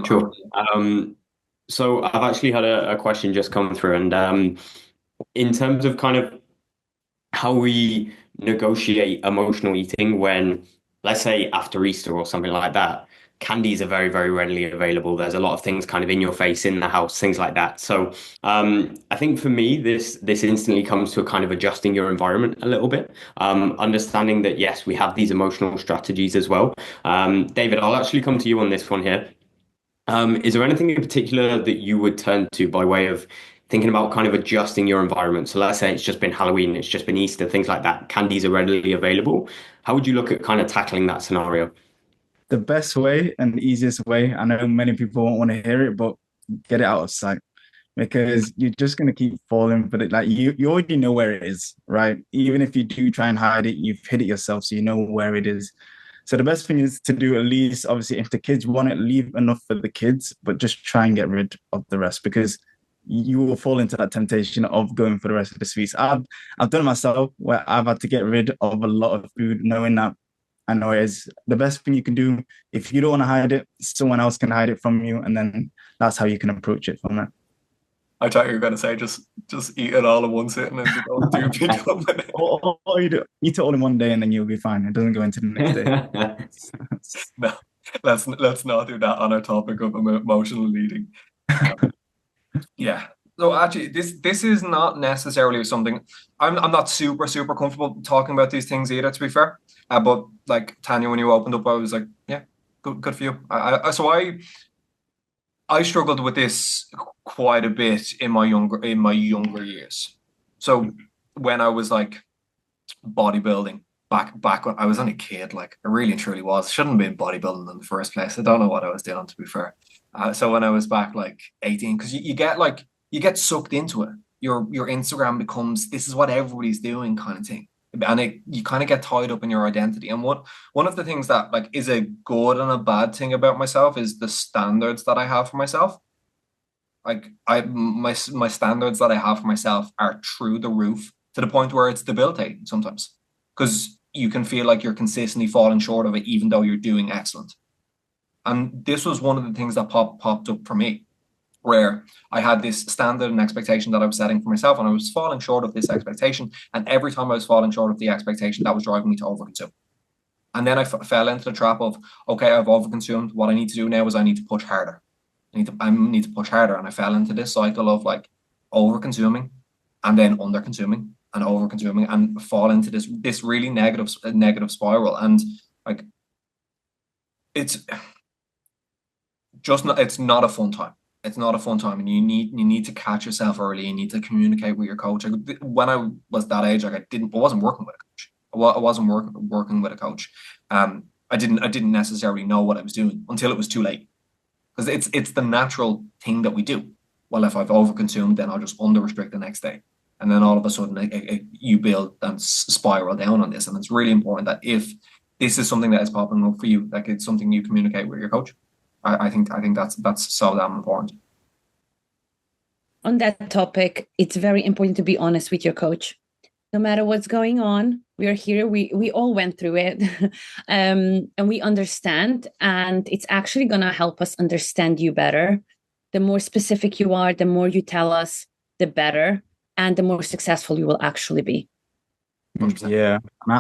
Sure. So I've actually had a question just come through, and in terms of kind of how we negotiate emotional eating when, let's say, after Easter or something like that, candies are very, very readily available. There's a lot of things kind of in your face, in the house, things like that. So I think for me, this instantly comes to a kind of adjusting your environment a little bit, understanding that, yes, we have these emotional strategies as well. David, I'll actually come to you on this one here. Is there anything in particular that you would turn to by way of thinking about kind of adjusting your environment? So let's say it's just been Halloween, it's just been Easter, things like that. Candies are readily available. How would you look at kind of tackling that scenario? The best way and the easiest way, I know many people won't want to hear it, but get it out of sight because you're just going to keep falling for it. Like you already know where it is, right? Even if you do try and hide it, you've hid it yourself, so you know where it is. So the best thing is to do at least, obviously, if the kids want it, leave enough for the kids, but just try and get rid of the rest because you will fall into that temptation of going for the rest of the sweets. I've done it myself where I've had to get rid of a lot of food, knowing that I know it is the best thing you can do. If you don't want to hide it, someone else can hide it from you, and then that's how you can approach it from there. I thought you were going to say just eat it all in one sitting and don't do pick up. Or you do, eat it all in one day and then you'll be fine. It doesn't go into the next day. No, let's not do that on our topic of emotional eating. Yeah. So actually, this is not necessarily something I'm not super comfortable talking about these things either. To be fair, but like Tanya, when you opened up, I was like, yeah, good for you. I struggled with this quite a bit in my younger years. So when I was like bodybuilding back when I was only a kid, like I really and truly was. Shouldn't have been bodybuilding in the first place. I don't know what I was doing, to be fair. So when I was back like 18, because you get sucked into it. Your Instagram becomes this is what everybody's doing kind of thing. And you kind of get tied up in your identity. And one of the things that like is a good and a bad thing about myself is the standards that I have for myself. Like my standards that I have for myself are through the roof to the point where it's debilitating sometimes because you can feel like you're consistently falling short of it, even though you're doing excellent. And this was one of the things that popped up for me, where I had this standard and expectation that I was setting for myself, and I was falling short of this expectation. And every time I was falling short of the expectation, that was driving me to overconsume. And then I fell into the trap of, okay, I've overconsumed. What I need to do now is I need to push harder. I need to push harder. And I fell into this cycle of like overconsuming and then underconsuming and overconsuming and fall into this really negative spiral. And like, it's not a fun time. It's not a fun time, and you need to catch yourself early. You need to communicate with your coach. When I was that age, like I wasn't working with a coach. I wasn't working with a coach. I didn't necessarily know what I was doing until it was too late, because it's the natural thing that we do. Well, if I've overconsumed, then I'll just under restrict the next day, and then all of a sudden you build and spiral down on this. And it's really important that if this is something that is popping up for you, like it's something you communicate with your coach. I think that's so damn important. On that topic, it's very important to be honest with your coach. No matter what's going on, we are here. We all went through it, and we understand. And it's actually gonna help us understand you better. The more specific you are, the more you tell us, the better, and the more successful you will actually be. 100%. Yeah,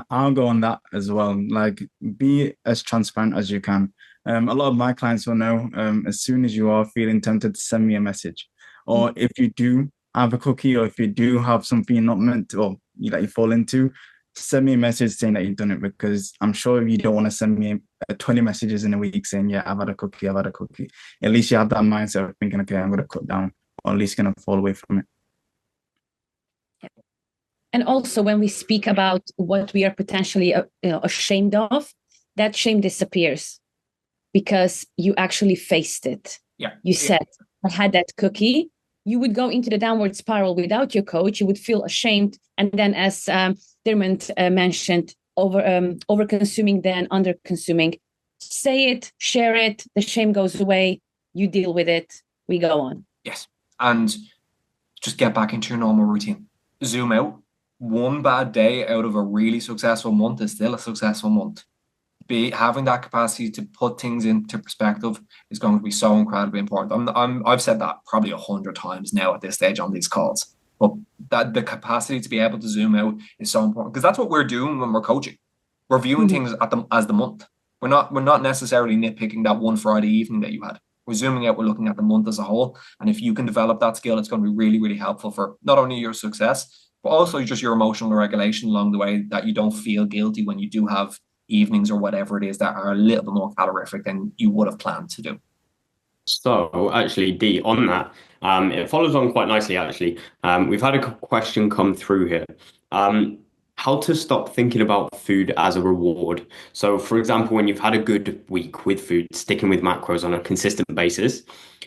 I'll go on that as well. Like, be as transparent as you can. A lot of my clients will know as soon as you are feeling tempted to send me a message, or if you do have a cookie, or if you do have something you're not meant to, or that you fall into, send me a message saying that you've done it, because I'm sure you don't want to send me 20 messages in a week saying, yeah, I've had a cookie. At least you have that mindset of thinking, okay, I'm going to cut down, or at least going to fall away from it. And also, when we speak about what we are potentially ashamed of, that shame disappears because you actually faced it. Yeah. You said, I had that cookie. You would go into the downward spiral without your coach. You would feel ashamed. And then, as Dermot mentioned, over-consuming, then under-consuming. Say it, share it. The shame goes away. You deal with it. We go on. Yes. And just get back into your normal routine. Zoom out. One bad day out of a really successful month is still a successful month. Having that capacity to put things into perspective is going to be so incredibly important. I've said that probably 100 times now at this stage on these calls, but that the capacity to be able to zoom out is so important, because that's what we're doing when we're coaching. We're viewing things as the month. We're not necessarily nitpicking that one Friday evening that you had. We're zooming out. We're looking at the month as a whole. And if you can develop that skill, it's going to be really, really helpful for not only your success, but also just your emotional regulation along the way, that you don't feel guilty when you do have evenings or whatever it is that are a little bit more calorific than you would have planned to do. So actually, D, on that, it follows on quite nicely, actually. We've had a question come through here. Um, how to stop thinking about food as a reward. So, for example, when you've had a good week with food, sticking with macros on a consistent basis,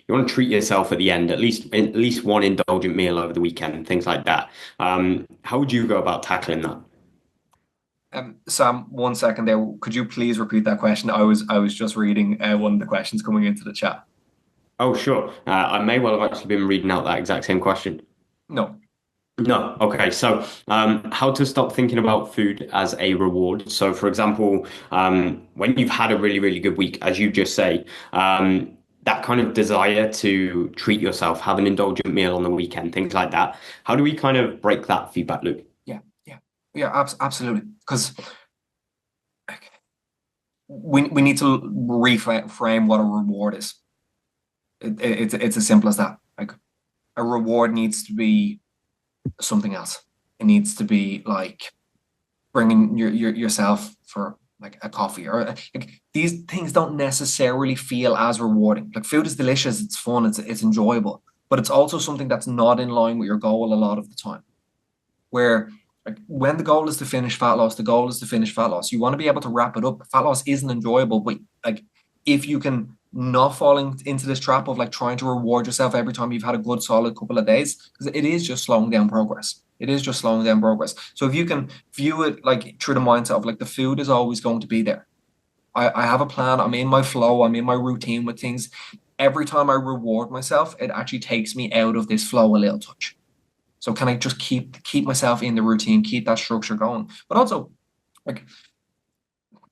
you want to treat yourself at the end, at least one indulgent meal over the weekend, things like that. How would you go about tackling that? Sam, 1 second there. Could you please repeat that question? I was just reading one of the questions coming into the chat. Oh, sure. I may well have actually been reading out that exact same question. No. No. Okay. So, how to stop thinking about food as a reward. So, for example, when you've had a really, really good week, as you just say, that kind of desire to treat yourself, have an indulgent meal on the weekend, things like that. How do we kind of break that feedback loop? Yeah, yeah, yeah, absolutely. Because we need to reframe what a reward is. It's as simple as that. Like a reward needs to be something else. It needs to be like bringing yourself for like a coffee or like, these things don't necessarily feel as rewarding. Like food is delicious, it's fun, it's enjoyable, but it's also something that's not in line with your goal a lot of the time. Where like when the goal is to finish fat loss, the goal is to finish fat loss. You want to be able to wrap it up. Fat loss isn't enjoyable, but like if you can not falling into this trap of like trying to reward yourself every time you've had a good solid couple of days, because it is just slowing down progress. It is just slowing down progress. So if you can view it like through the mindset of like the food is always going to be there. I have a plan. I'm in my flow. I'm in my routine with things. Every time I reward myself, it actually takes me out of this flow a little touch. So can I just keep myself in the routine, keep that structure going? But also, like,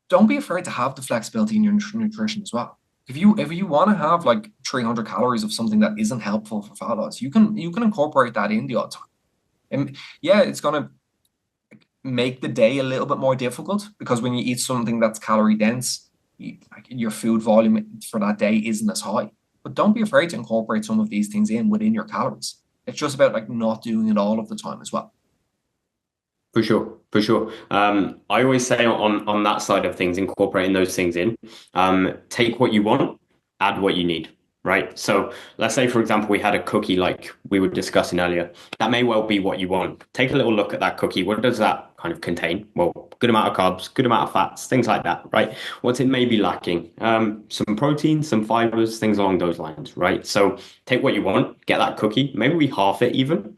don't be afraid to have the flexibility in your nutrition as well. If you want to have like 300 calories of something that isn't helpful for fat loss, you can incorporate that in the odd time. And yeah, it's gonna make the day a little bit more difficult because when you eat something that's calorie dense, like, your food volume for that day isn't as high. But don't be afraid to incorporate some of these things in within your calories. It's just about like not doing it all of the time as well. For sure, for sure. I always say on that side of things, incorporating those things in, take what you want, add what you need, right? So let's say, for example, we had a cookie like we were discussing earlier. That may well be what you want. Take a little look at that cookie. What does that kind of contain? Well, good amount of carbs, good amount of fats, things like that, right? What's it may be lacking? Some protein, some fibers, things along those lines, right? So take what you want, get that cookie. Maybe we half it even.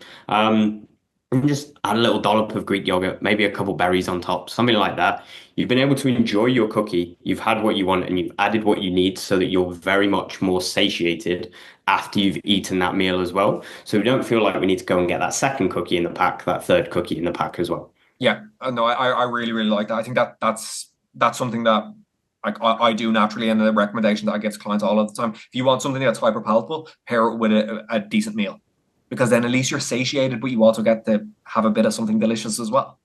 And just add a little dollop of Greek yogurt, maybe a couple berries on top, something like that. You've been able to enjoy your cookie, you've had what you want, and you've added what you need so that you're very much more satiated after you've eaten that meal as well. So we don't feel like we need to go and get that second cookie in the pack, that third cookie in the pack as well. Yeah, no, I really really like that. I think that's something that like I do naturally, and the recommendation that I give to clients all of the time. If you want something that's hyper palatable, pair it with a decent meal, because then at least you're satiated, but you also get to have a bit of something delicious as well,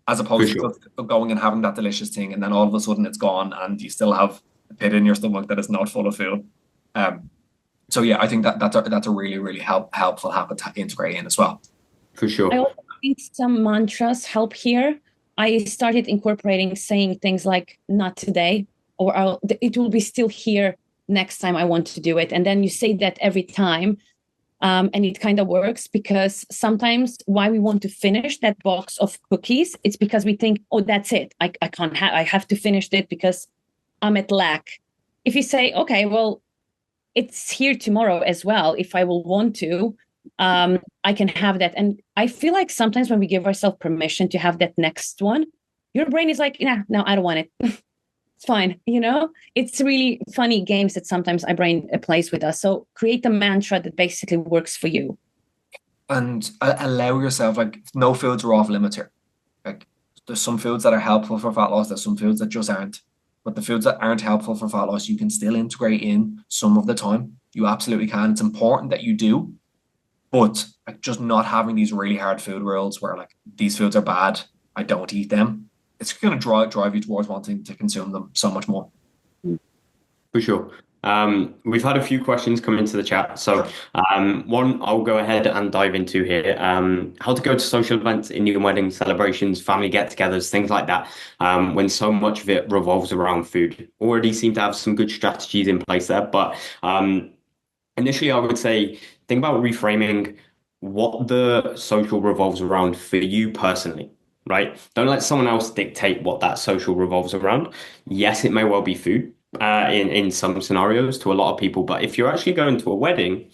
as For opposed sure. to just going and having that delicious thing, and then all of a sudden it's gone, and you still have a pit in your stomach that is not full of food. Um, so yeah, I think that's a really really helpful habit to integrate in as well. For I sure. also think some mantras help here. I started incorporating saying things like "not today" or "it will be still here next time I want to do it," and then you say that every time, and it kind of works because sometimes why we want to finish that box of cookies, it's because we think, oh, that's it. I can't have, I have to finish it because I'm at lack. If you say, okay, well, it's here tomorrow as well. If I will want to, I can have that. And I feel like sometimes when we give ourselves permission to have that next one, your brain is like, nah, no, I don't want it. It's fine. It's really funny games that sometimes our brain plays with us. So create a mantra that basically works for you. And allow yourself, like, no foods are off limits here. Like there's some foods that are helpful for fat loss, there's some foods that just aren't. But the foods that aren't helpful for fat loss, you can still integrate in some of the time. You absolutely can. It's important that you do, but like just not having these really hard food rules where like these foods are bad, I don't eat them. It's going to drive you towards wanting to consume them so much more. For sure. We've had a few questions come into the chat. So, Sure. one I'll go ahead and dive into here. How to go to social events, Indian weddings, celebrations, family get-togethers, things like that, when so much of it revolves around food. Already seem to have some good strategies in place there, but initially, I would say think about reframing what the social revolves around for you personally, right? Don't let someone else dictate what that social revolves around. Yes, it may well be food in some scenarios to a lot of people, but if you're actually going to a wedding,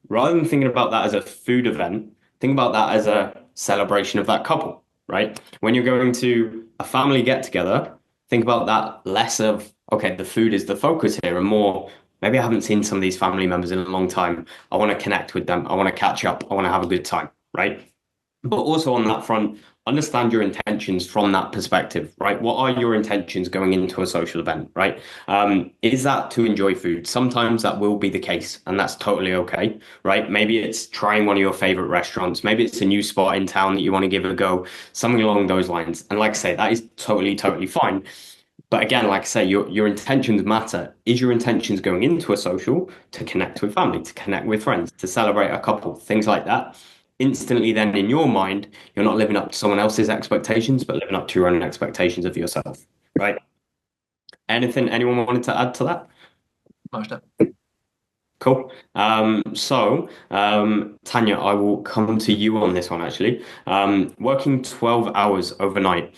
rather than thinking about that as a food event, think about that as a celebration of that couple, right? When you're going to a family get together, think about that less of, okay, the food is the focus here and more, maybe I haven't seen some of these family members in a long time. I want to connect with them. I want to catch up. I want to have a good time, right? But also on that front, understand your intentions from that perspective, right? What are your intentions going into a social event, right? Is that to enjoy food? Sometimes that will be the case, and that's totally okay, right? Maybe it's trying one of your favorite restaurants. Maybe it's a new spot in town that you want to give a go, something along those lines. And like I say, that is totally, totally fine. But again, like I say, your intentions matter. Is your intentions going into a social to connect with family, to connect with friends, to celebrate a couple, things like that? Instantly, then in your mind, you're not living up to someone else's expectations, but living up to your own expectations of yourself, right? Anything anyone wanted to add to that? Smashed it. Cool. Tanya, I will come to you on this one actually. Working 12 hours overnight.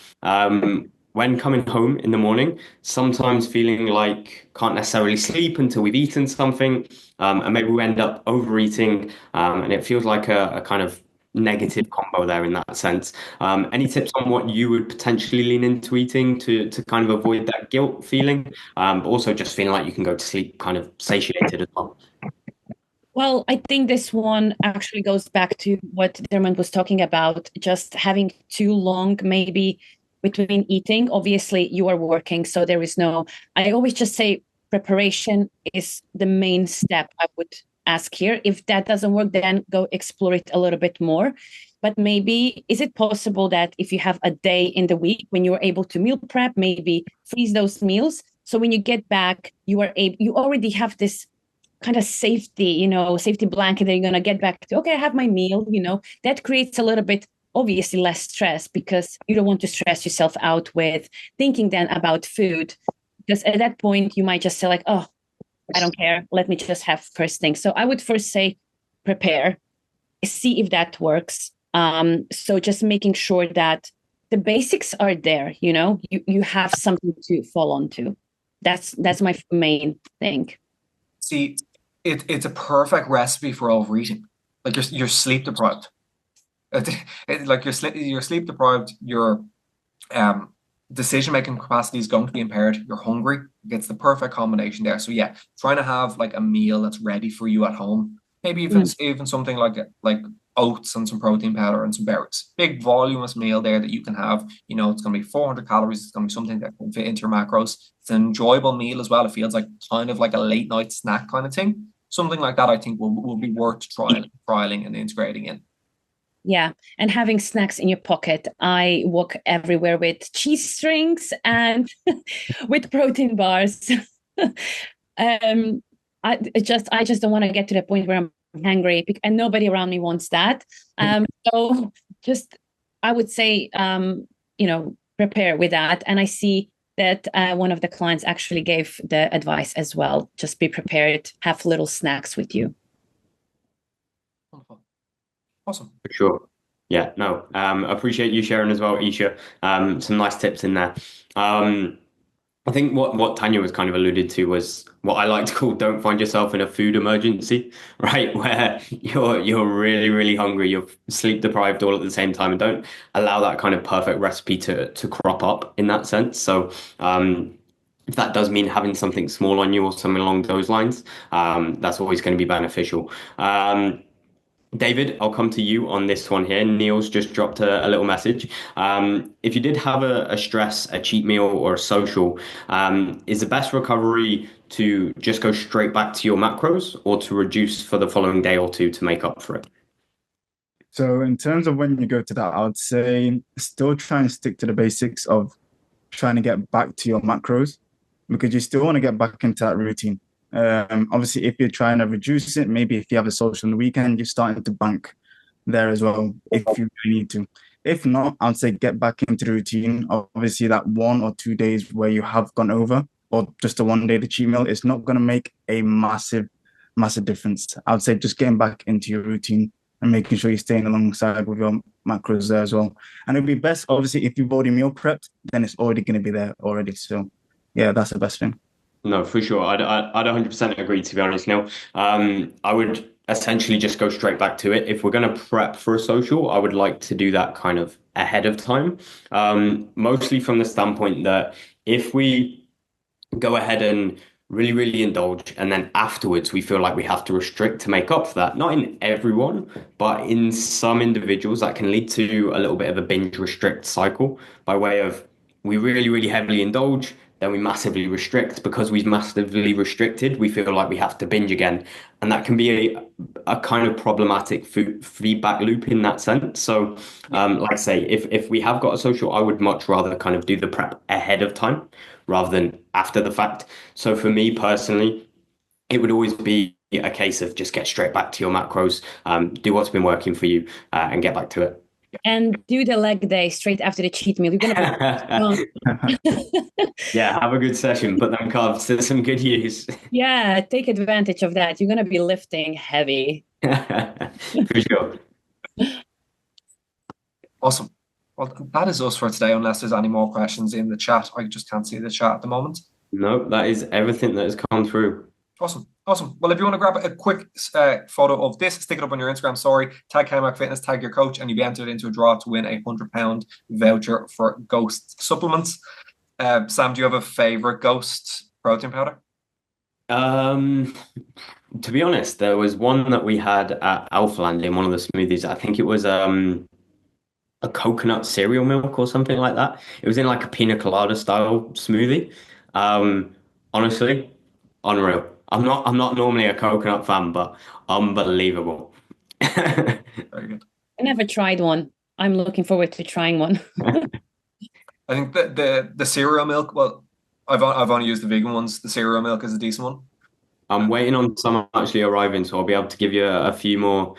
When coming home in the morning, sometimes feeling like can't necessarily sleep until we've eaten something, and maybe we end up overeating, and it feels like a kind of negative combo there in that sense. Any tips on what you would potentially lean into eating to kind of avoid that guilt feeling, but also just feeling like you can go to sleep kind of satiated as well? Well, I think this one actually goes back to what Dermot was talking about, just having too long, maybe between eating. Obviously, you are working, so there is no, I always just say preparation is the main step I would ask here. If that doesn't work, then go explore it a little bit more. But maybe, is it possible that if you have a day in the week when you're able to meal prep, maybe freeze those meals? So when you get back, you are able, you already have this kind of safety, safety blanket that you're going to get back to, okay, I have my meal, that creates a little bit, obviously less stress because you don't want to stress yourself out with thinking then about food. Because at that point, you might just say like, oh, I don't care. Let me just have first thing. So I would first say prepare, see if that works. So just making sure that the basics are there, you have something to fall onto. That's my main thing. See, it's a perfect recipe for overeating. Like you're sleep deprived. Like you're sleep deprived. Your decision making capacity is going to be impaired. You're hungry. It's the perfect combination there. So yeah, trying to have like a meal that's ready for you at home. Maybe even something like oats and some protein powder and some berries. Big voluminous meal there that you can have. It's going to be 400 calories. It's going to be something that can fit into your macros. It's an enjoyable meal as well. It feels like kind of like a late night snack kind of thing. Something like that, I think, will be worth trialing and integrating in. Yeah, and having snacks in your pocket. I walk everywhere with cheese strings and with protein bars. I just don't want to get to the point where I'm hungry, and nobody around me wants that. So just I would say, prepare with that. And I see that one of the clients actually gave the advice as well. Just be prepared, have little snacks with you. Wonderful. Awesome. For sure. Yeah, no, appreciate you sharing as well, Isha. Some nice tips in there. I think what Tanya was kind of alluded to was what I like to call don't find yourself in a food emergency, right? Where you're really, really hungry, you're sleep deprived all at the same time, and don't allow that kind of perfect recipe to crop up in that sense. So if that does mean having something small on you or something along those lines, that's always going to be beneficial. David, I'll come to you on this one here. Neil's just dropped a little message. If you did have a stress, a cheat meal, or a social, is the best recovery to just go straight back to your macros or to reduce for the following day or two to make up for it? So in terms of when you go to that, I would say still try and stick to the basics of trying to get back to your macros because you still want to get back into that routine. Obviously, if you're trying to reduce it, maybe if you have a social on the weekend, you're starting to bank there as well if you really need to. If not, I'd say get back into the routine. Obviously, that 1 or 2 days where you have gone over, or just the one day, the cheat meal, it's not going to make a massive massive difference. I would say just getting back into your routine and making sure you're staying alongside with your macros there as well. And it'd be best, obviously, if you've already meal prepped, then it's already going to be there already. So yeah, that's the best thing. No, for sure. I'd 100% agree, to be honest, Neil. I would essentially just go straight back to it. If we're going to prep for a social, I would like to do that kind of ahead of time. Mostly from the standpoint that if we go ahead and really, really indulge, and then afterwards we feel like we have to restrict to make up for that. Not in everyone, but in some individuals, that can lead to a little bit of a binge restrict cycle by way of we really, really heavily indulge, then we massively restrict. Because we've massively restricted, we feel like we have to binge again. And that can be a kind of problematic feedback loop in that sense. So, like I say, if we have got a social, I would much rather kind of do the prep ahead of time rather than after the fact. So for me personally, it would always be a case of just get straight back to your macros, do what's been working for you, and get back to it. And do the leg day straight after the cheat meal. You're gonna Yeah, have a good session. Put them carbs to some good use. Yeah, take advantage of that. You're gonna be lifting heavy. For sure. Awesome. Well, that is us for today, unless there's any more questions in the chat. I just can't see the chat at the moment. No, that is everything that has come through. Awesome. Awesome. Well, if you want to grab a quick photo of this, stick it up on your Instagram story, tag K-Mac Fitness, tag your coach, and you'll be entered into a draw to win a £100 voucher for Ghost supplements. Sam, do you have a favorite Ghost protein powder? To be honest, there was one that we had at Alphaland in one of the smoothies. I think it was a coconut cereal milk or something like that. It was in like a pina colada style smoothie. Honestly, unreal. I'm not normally a coconut fan, but unbelievable. Very good. I never tried one. I'm looking forward to trying one. I think the cereal milk, well, I've only used the vegan ones. The cereal milk is a decent one. I'm waiting on some actually arriving, so I'll be able to give you a few more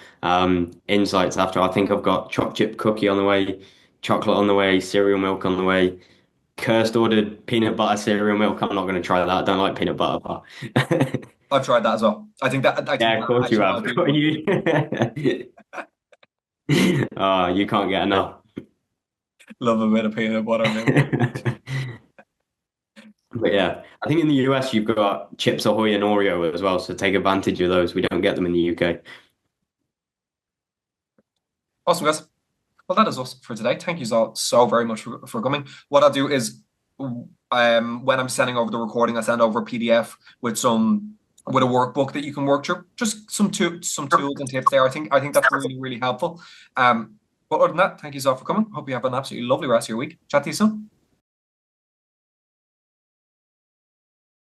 insights after. I think I've got choc chip cookie on the way, chocolate on the way, cereal milk on the way. Kirst ordered peanut butter cereal milk. I'm not going to try that. I don't like peanut butter. But I've tried that as well. I think that. Yeah, of course you have. Oh, you can't get enough. Love a bit of peanut butter. But yeah, I think in the US you've got Chips Ahoy and Oreo as well, so take advantage of those. We don't get them in the UK. Awesome, guys. Well, that is us for today. Thank you all so very much for coming. What I'll do is, when I'm sending over the recording, I send over a PDF with a workbook that you can work through. Just some tools and tips there. I think that's really, really helpful. But other than that, thank you all for coming. Hope you have an absolutely lovely rest of your week. Chat to you soon.